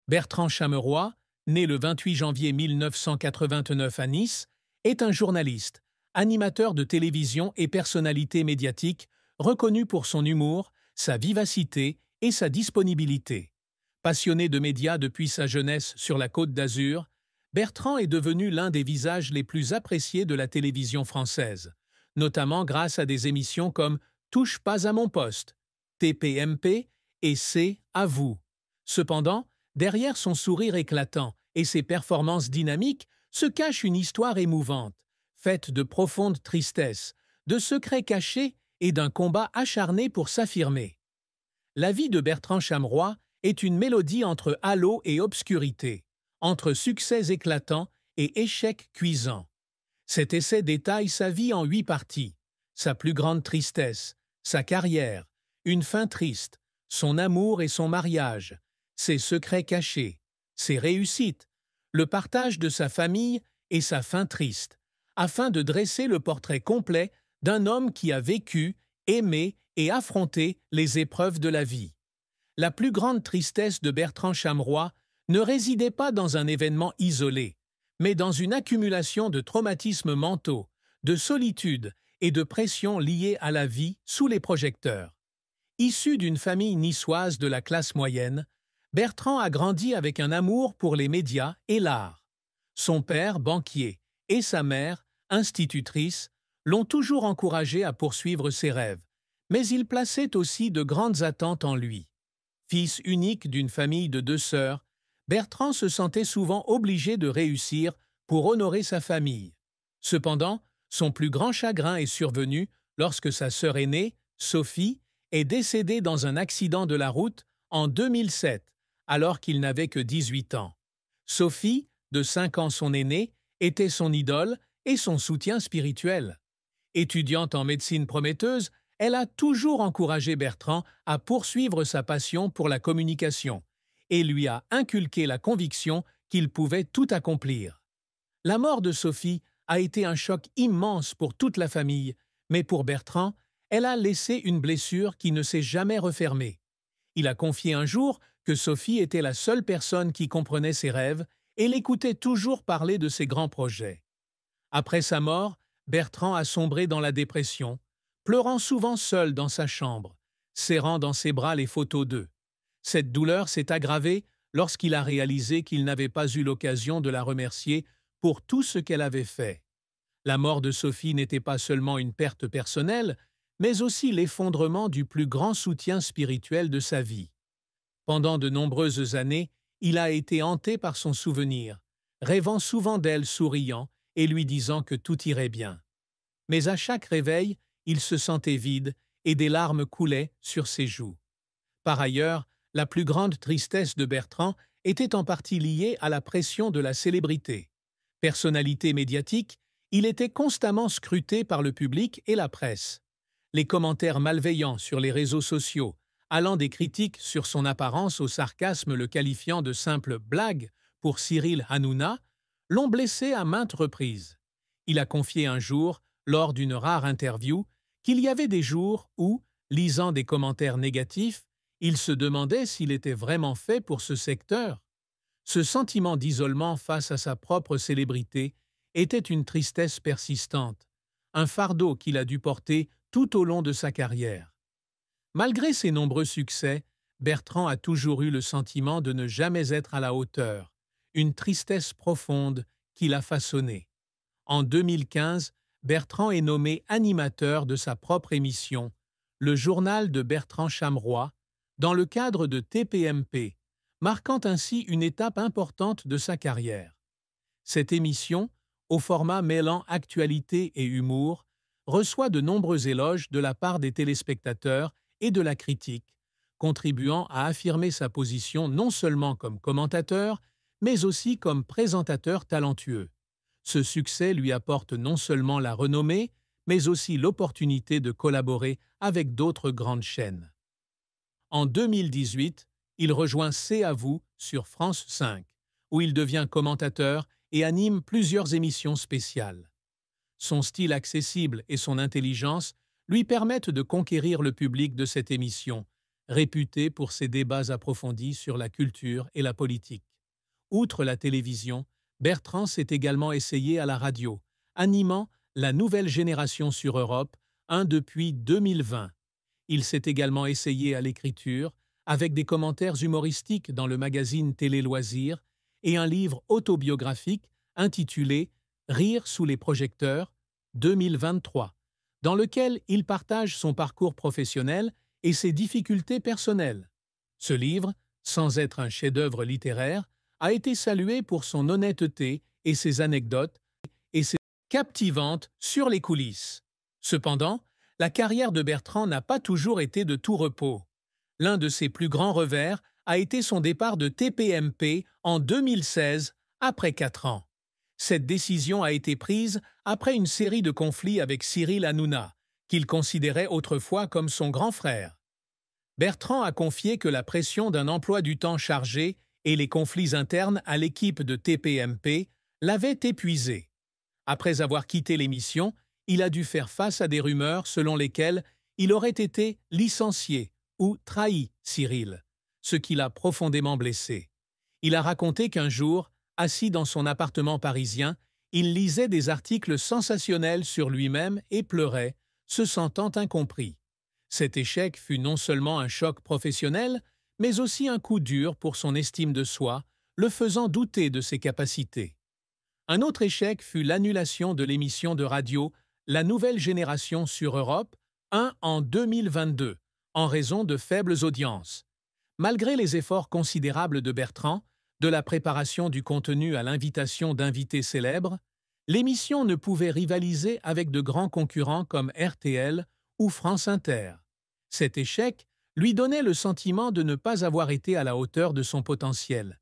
Bertrand Chameroy, né le 28 janvier 1989 à Nice, est un journaliste, animateur de télévision et personnalité médiatique reconnu pour son humour, sa vivacité et sa disponibilité. Passionné de médias depuis sa jeunesse sur la Côte d'Azur, Bertrand est devenu l'un des visages les plus appréciés de la télévision française, notamment grâce à des émissions comme Touche pas à mon poste, TPMP et C'est à vous. Cependant, derrière son sourire éclatant et ses performances dynamiques se cache une histoire émouvante, faite de profonde tristesse, de secrets cachés et d'un combat acharné pour s'affirmer. La vie de Bertrand Chameroy est une mélodie entre halo et obscurité, entre succès éclatants et échecs cuisants. Cet essai détaille sa vie en 8 parties, sa plus grande tristesse, sa carrière, une fin triste, son amour et son mariage, ses secrets cachés, ses réussites, le partage de sa famille et sa fin triste, afin de dresser le portrait complet d'un homme qui a vécu, aimé et affronté les épreuves de la vie. La plus grande tristesse de Bertrand Chameroy ne résidait pas dans un événement isolé, mais dans une accumulation de traumatismes mentaux, de solitude et de pression liées à la vie sous les projecteurs. Issu d'une famille niçoise de la classe moyenne, Bertrand a grandi avec un amour pour les médias et l'art. Son père, banquier, et sa mère, institutrice, l'ont toujours encouragé à poursuivre ses rêves, mais ils plaçaient aussi de grandes attentes en lui. Fils unique d'une famille de 2 sœurs, Bertrand se sentait souvent obligé de réussir pour honorer sa famille. Cependant, son plus grand chagrin est survenu lorsque sa sœur aînée, Sophie, est décédée dans un accident de la route en 2007, alors qu'il n'avait que 18 ans. Sophie, de 5 ans son aînée, était son idole et son soutien spirituel. Étudiante en médecine prometteuse, elle a toujours encouragé Bertrand à poursuivre sa passion pour la communication et lui a inculqué la conviction qu'il pouvait tout accomplir. La mort de Sophie a été un choc immense pour toute la famille, mais pour Bertrand, elle a laissé une blessure qui ne s'est jamais refermée. Il a confié un jour que Sophie était la seule personne qui comprenait ses rêves et l'écoutait toujours parler de ses grands projets. Après sa mort, Bertrand a sombré dans la dépression, pleurant souvent seul dans sa chambre, serrant dans ses bras les photos d'eux. Cette douleur s'est aggravée lorsqu'il a réalisé qu'il n'avait pas eu l'occasion de la remercier pour tout ce qu'elle avait fait. La mort de Sophie n'était pas seulement une perte personnelle, mais aussi l'effondrement du plus grand soutien spirituel de sa vie. Pendant de nombreuses années, il a été hanté par son souvenir, rêvant souvent d'elle souriant et lui disant que tout irait bien. Mais à chaque réveil, il se sentait vide et des larmes coulaient sur ses joues. Par ailleurs, la plus grande tristesse de Bertrand était en partie liée à la pression de la célébrité. Personnalité médiatique, il était constamment scruté par le public et la presse. Les commentaires malveillants sur les réseaux sociaux, allant des critiques sur son apparence au sarcasme le qualifiant de simple blague pour Cyril Hanouna, l'ont blessé à maintes reprises. Il a confié un jour, lors d'une rare interview, qu'il y avait des jours où, lisant des commentaires négatifs, il se demandait s'il était vraiment fait pour ce secteur. Ce sentiment d'isolement face à sa propre célébrité était une tristesse persistante, un fardeau qu'il a dû porter tout au long de sa carrière. Malgré ses nombreux succès, Bertrand a toujours eu le sentiment de ne jamais être à la hauteur, une tristesse profonde qui l'a façonné. En 2015, Bertrand est nommé animateur de sa propre émission, le journal de Bertrand Chameroy, dans le cadre de TPMP, marquant ainsi une étape importante de sa carrière. Cette émission, au format mêlant actualité et humour, reçoit de nombreux éloges de la part des téléspectateurs et de la critique, contribuant à affirmer sa position non seulement comme commentateur, mais aussi comme présentateur talentueux. Ce succès lui apporte non seulement la renommée, mais aussi l'opportunité de collaborer avec d'autres grandes chaînes. En 2018, il rejoint C'est à vous sur France 5, où il devient commentateur et anime plusieurs émissions spéciales. Son style accessible et son intelligence lui permettent de conquérir le public de cette émission, réputé pour ses débats approfondis sur la culture et la politique. Outre la télévision, Bertrand s'est également essayé à la radio, animant La Nouvelle Génération sur Europe 1 depuis 2020. Il s'est également essayé à l'écriture, avec des commentaires humoristiques dans le magazine Télé Loisirs et un livre autobiographique intitulé Rire sous les projecteurs 2023, dans lequel il partage son parcours professionnel et ses difficultés personnelles. Ce livre, sans être un chef-d'œuvre littéraire, a été salué pour son honnêteté et ses anecdotes et ses captivantes sur les coulisses. Cependant, la carrière de Bertrand n'a pas toujours été de tout repos. L'un de ses plus grands revers a été son départ de TPMP en 2016, après 4 ans. Cette décision a été prise après une série de conflits avec Cyril Hanouna, qu'il considérait autrefois comme son grand frère. Bertrand a confié que la pression d'un emploi du temps chargé et les conflits internes à l'équipe de TPMP l'avaient épuisé. Après avoir quitté l'émission, il a dû faire face à des rumeurs selon lesquelles il aurait été licencié ou trahi Cyril, ce qui l'a profondément blessé. Il a raconté qu'un jour, assis dans son appartement parisien, il lisait des articles sensationnels sur lui-même et pleurait, se sentant incompris. Cet échec fut non seulement un choc professionnel, mais aussi un coup dur pour son estime de soi, le faisant douter de ses capacités. Un autre échec fut l'annulation de l'émission de radio La Nouvelle Génération sur Europe 1 en 2022, en raison de faibles audiences. Malgré les efforts considérables de Bertrand, de la préparation du contenu à l'invitation d'invités célèbres, l'émission ne pouvait rivaliser avec de grands concurrents comme RTL ou France Inter. Cet échec lui donnait le sentiment de ne pas avoir été à la hauteur de son potentiel,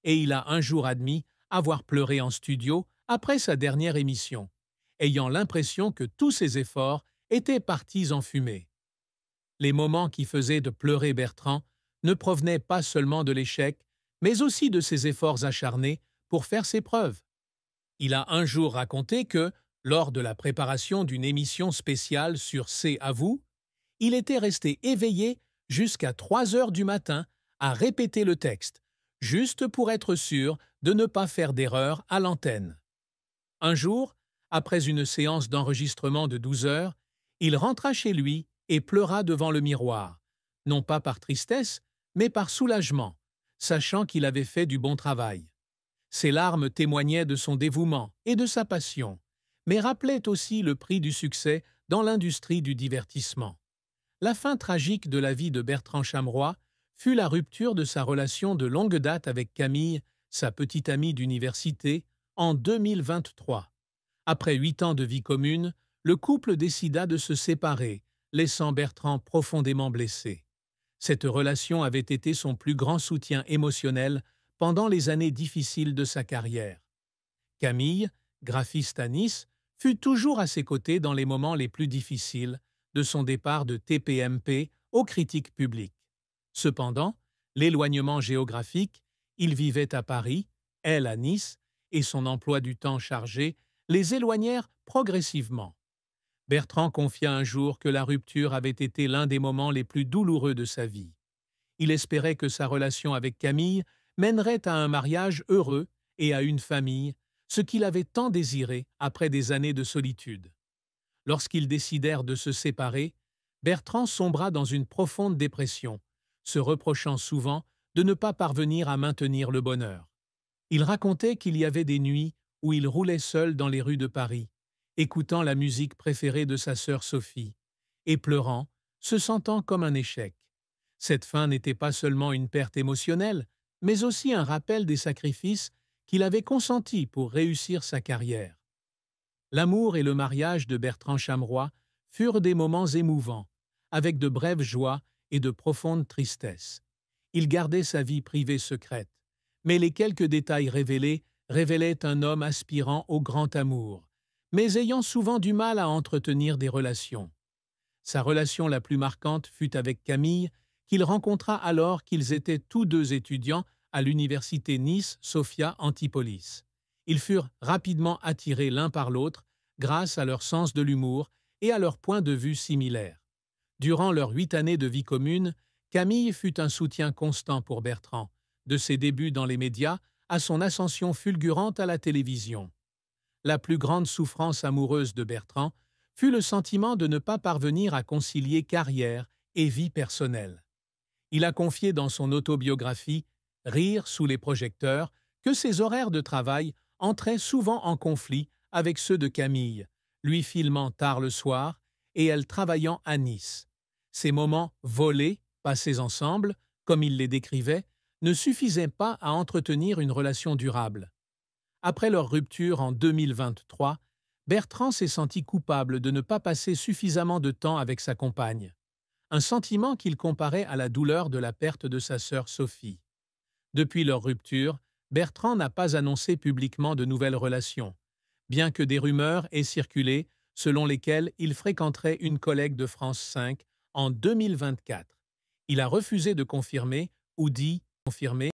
et il a un jour admis avoir pleuré en studio après sa dernière émission, ayant l'impression que tous ses efforts étaient partis en fumée. Les moments qui faisaient de pleurer Bertrand ne provenaient pas seulement de l'échec, mais aussi de ses efforts acharnés pour faire ses preuves. Il a un jour raconté que, lors de la préparation d'une émission spéciale sur C'est à vous, il était resté éveillé jusqu'à 3 heures du matin à répéter le texte, juste pour être sûr de ne pas faire d'erreur à l'antenne. Un jour, après une séance d'enregistrement de 12 heures, il rentra chez lui et pleura devant le miroir, non pas par tristesse, mais par soulagement, sachant qu'il avait fait du bon travail. Ses larmes témoignaient de son dévouement et de sa passion, mais rappelaient aussi le prix du succès dans l'industrie du divertissement. La fin tragique de la vie de Bertrand Chameroy fut la rupture de sa relation de longue date avec Camille, sa petite amie d'université, en 2023. Après 8 ans de vie commune, le couple décida de se séparer, laissant Bertrand profondément blessé. Cette relation avait été son plus grand soutien émotionnel pendant les années difficiles de sa carrière. Camille, graphiste à Nice, fut toujours à ses côtés dans les moments les plus difficiles, de son départ de TPMP aux critiques publiques. Cependant, l'éloignement géographique, il vivait à Paris, elle à Nice, et son emploi du temps chargé les éloignèrent progressivement. Bertrand confia un jour que la rupture avait été l'un des moments les plus douloureux de sa vie. Il espérait que sa relation avec Camille mènerait à un mariage heureux et à une famille, ce qu'il avait tant désiré après des années de solitude. Lorsqu'ils décidèrent de se séparer, Bertrand sombra dans une profonde dépression, se reprochant souvent de ne pas parvenir à maintenir le bonheur. Il racontait qu'il y avait des nuits où il roulait seul dans les rues de Paris, écoutant la musique préférée de sa sœur Sophie, et pleurant, se sentant comme un échec. Cette fin n'était pas seulement une perte émotionnelle, mais aussi un rappel des sacrifices qu'il avait consentis pour réussir sa carrière. L'amour et le mariage de Bertrand Chameroy furent des moments émouvants, avec de brèves joies et de profondes tristesses. Il gardait sa vie privée secrète, mais les quelques détails révélés révélaient un homme aspirant au grand amour, mais ayant souvent du mal à entretenir des relations. Sa relation la plus marquante fut avec Camille, qu'il rencontra alors qu'ils étaient tous deux étudiants à l'université Nice-Sophia Antipolis. Ils furent rapidement attirés l'un par l'autre grâce à leur sens de l'humour et à leur point de vue similaire. Durant leurs 8 années de vie commune, Camille fut un soutien constant pour Bertrand, de ses débuts dans les médias à son ascension fulgurante à la télévision. La plus grande souffrance amoureuse de Bertrand fut le sentiment de ne pas parvenir à concilier carrière et vie personnelle. Il a confié dans son autobiographie « Rire sous les projecteurs » que ses horaires de travail entraient souvent en conflit avec ceux de Camille, lui filmant tard le soir et elle travaillant à Nice. Ces moments volés, passés ensemble, comme il les décrivait, ne suffisaient pas à entretenir une relation durable. Après leur rupture en 2023, Bertrand s'est senti coupable de ne pas passer suffisamment de temps avec sa compagne, un sentiment qu'il comparait à la douleur de la perte de sa sœur Sophie. Depuis leur rupture, Bertrand n'a pas annoncé publiquement de nouvelles relations, bien que des rumeurs aient circulé selon lesquelles il fréquenterait une collègue de France 5 en 2024. Il a refusé de confirmer ou dit confirmer